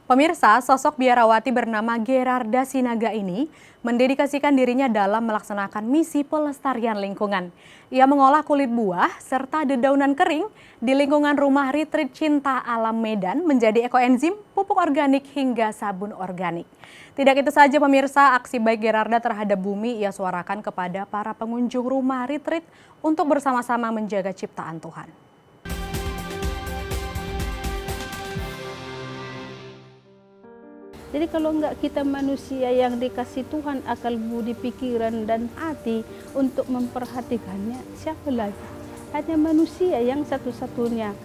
Pemirsa, sosok biarawati bernama Gerarda Sinaga ini mendedikasikan dirinya dalam melaksanakan misi pelestarian lingkungan. Ia mengolah kulit buah serta dedaunan kering di lingkungan rumah retreat Cinta Alam Medan menjadi ekoenzim, pupuk organik hingga sabun organik. Tidak itu saja pemirsa, aksi baik Gerarda terhadap bumi ia suarakan kepada para pengunjung rumah retreat untuk bersama-sama menjaga ciptaan Tuhan. Jadi kalau enggak kita manusia yang dikasih Tuhan akal budi pikiran dan hati untuk memperhatikannya, siapa lagi? Hanya manusia yang satu-satunya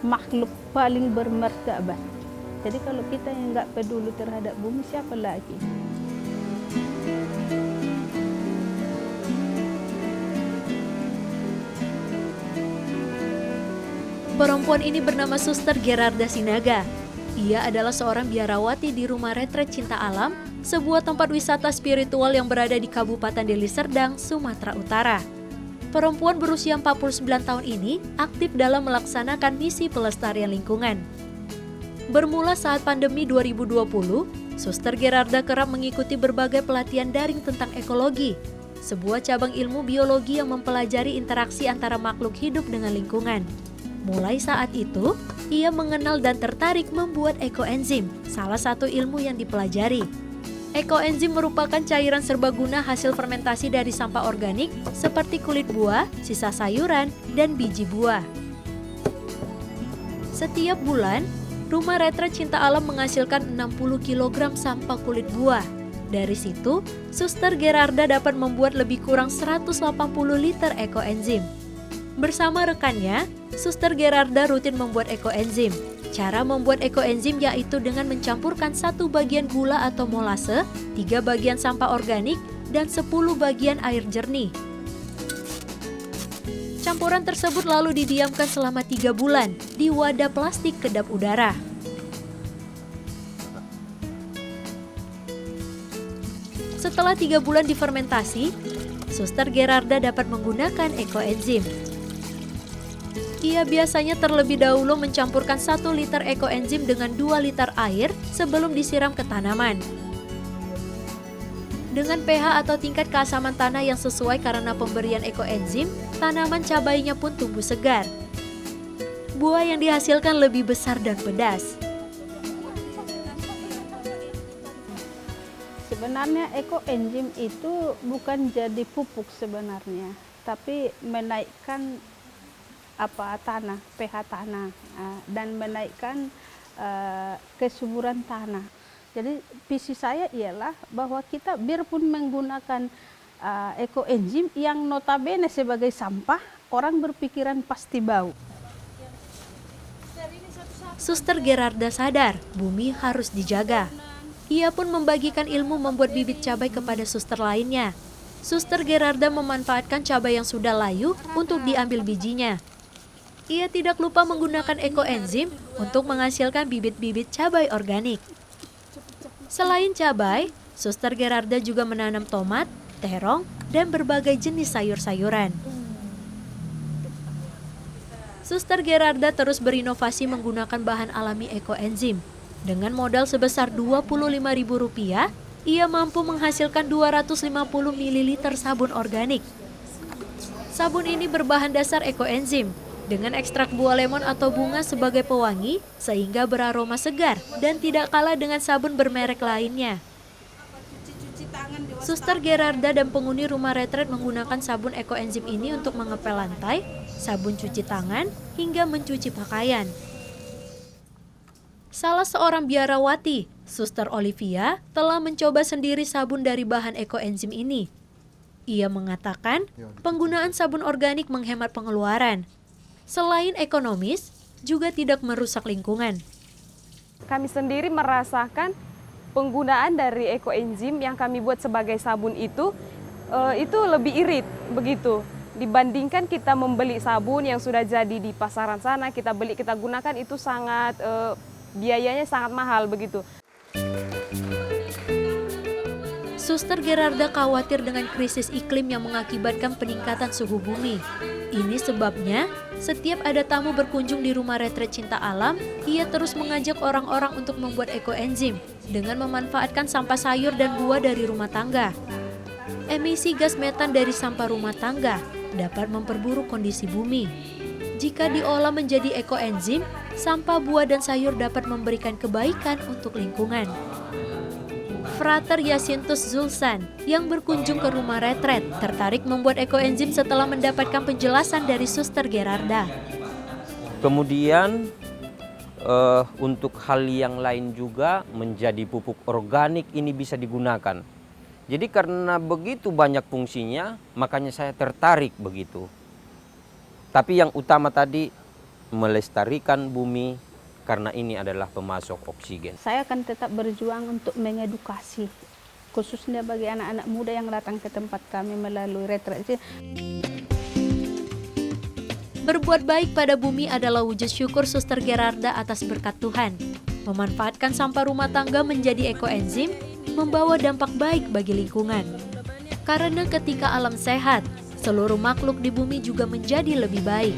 makhluk paling bermartabat. Jadi kalau kita yang enggak peduli terhadap bumi, siapa lagi? Perempuan ini bernama Suster Gerarda Sinaga. Ia adalah seorang biarawati di rumah retret Cinta Alam, sebuah tempat wisata spiritual yang berada di Kabupaten Deli Serdang, Sumatera Utara. Perempuan berusia 49 tahun ini aktif dalam melaksanakan misi pelestarian lingkungan. Bermula saat pandemi 2020, Suster Gerarda kerap mengikuti berbagai pelatihan daring tentang ekologi, sebuah cabang ilmu biologi yang mempelajari interaksi antara makhluk hidup dengan lingkungan. Mulai saat itu, ia mengenal dan tertarik membuat ekoenzim, salah satu ilmu yang dipelajari. Ekoenzim merupakan cairan serbaguna hasil fermentasi dari sampah organik seperti kulit buah, sisa sayuran, dan biji buah. Setiap bulan, rumah retret Cinta Alam menghasilkan 60 kg sampah kulit buah. Dari situ, Suster Gerarda dapat membuat lebih kurang 180 liter ekoenzim. Bersama rekannya, Suster Gerarda rutin membuat ekoenzim. Cara membuat ekoenzim yaitu dengan mencampurkan 1 bagian gula atau molase, 3 bagian sampah organik, dan 10 bagian air jernih. Campuran tersebut lalu didiamkan selama 3 bulan di wadah plastik kedap udara. Setelah 3 bulan difermentasi, Suster Gerarda dapat menggunakan ekoenzim. Ia biasanya terlebih dahulu mencampurkan 1 liter ekoenzim dengan 2 liter air sebelum disiram ke tanaman. Dengan pH atau tingkat keasaman tanah yang sesuai karena pemberian ekoenzim, tanaman cabainya pun tumbuh segar. Buah yang dihasilkan lebih besar dan pedas. Sebenarnya ekoenzim itu bukan jadi pupuk sebenarnya, tapi menaikkan tanah, pH tanah, dan menaikkan kesuburan tanah. Jadi visi saya ialah bahwa kita biarpun menggunakan ekoenzim yang notabene sebagai sampah, orang berpikiran pasti bau. Suster Gerarda sadar bumi harus dijaga. Ia pun membagikan ilmu membuat bibit cabai kepada suster lainnya. Suster Gerarda memanfaatkan cabai yang sudah layu untuk diambil bijinya. Ia tidak lupa menggunakan ekoenzim untuk menghasilkan bibit-bibit cabai organik. Selain cabai, Suster Gerarda juga menanam tomat, terong, dan berbagai jenis sayur-sayuran. Suster Gerarda terus berinovasi menggunakan bahan alami ekoenzim. Dengan modal sebesar Rp25.000, ia mampu menghasilkan 250 ml sabun organik. Sabun ini berbahan dasar ekoenzim, dengan ekstrak buah lemon atau bunga sebagai pewangi, sehingga beraroma segar dan tidak kalah dengan sabun bermerek lainnya. Suster Gerarda dan penghuni rumah retret menggunakan sabun ekoenzim ini untuk mengepel lantai, sabun cuci tangan, hingga mencuci pakaian. Salah seorang biarawati, Suster Olivia, telah mencoba sendiri sabun dari bahan ekoenzim ini. Ia mengatakan, penggunaan sabun organik menghemat pengeluaran. Selain ekonomis, juga tidak merusak lingkungan. Kami sendiri merasakan penggunaan dari ekoenzim yang kami buat sebagai sabun itu lebih irit begitu. Dibandingkan kita membeli sabun yang sudah jadi di pasaran sana, kita gunakan itu sangat biayanya sangat mahal begitu. Suster Gerarda khawatir dengan krisis iklim yang mengakibatkan peningkatan suhu bumi. Ini sebabnya, setiap ada tamu berkunjung di rumah retret cinta alam, ia terus mengajak orang-orang untuk membuat ekoenzim dengan memanfaatkan sampah sayur dan buah dari rumah tangga. Emisi gas metan dari sampah rumah tangga dapat memperburuk kondisi bumi. Jika diolah menjadi ekoenzim, sampah buah dan sayur dapat memberikan kebaikan untuk lingkungan. Frater Yasintus Zulsan yang berkunjung ke rumah retret tertarik membuat ekoenzim setelah mendapatkan penjelasan dari Suster Gerarda. Kemudian untuk hal yang lain juga menjadi pupuk organik ini bisa digunakan. Jadi karena begitu banyak fungsinya, makanya saya tertarik begitu. Tapi yang utama tadi melestarikan bumi, karena ini adalah pemasok oksigen. Saya akan tetap berjuang untuk mengedukasi, khususnya bagi anak-anak muda yang datang ke tempat kami melalui retret. Berbuat baik pada bumi adalah wujud syukur Suster Gerarda atas berkat Tuhan. Memanfaatkan sampah rumah tangga menjadi ekoenzim membawa dampak baik bagi lingkungan. Karena ketika alam sehat, seluruh makhluk di bumi juga menjadi lebih baik.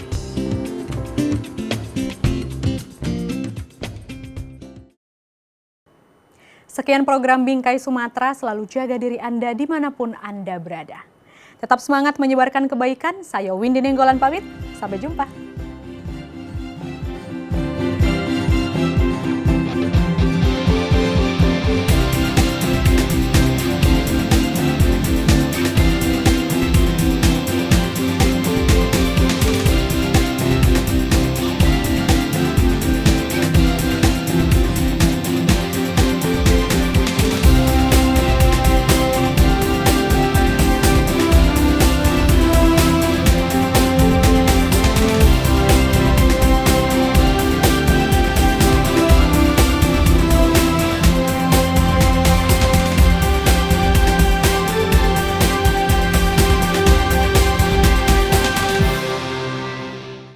Sekian program Bingkai Sumatera, selalu jaga diri Anda dimanapun Anda berada. Tetap semangat menyebarkan kebaikan, saya Windy Nenggolan pamit, sampai jumpa.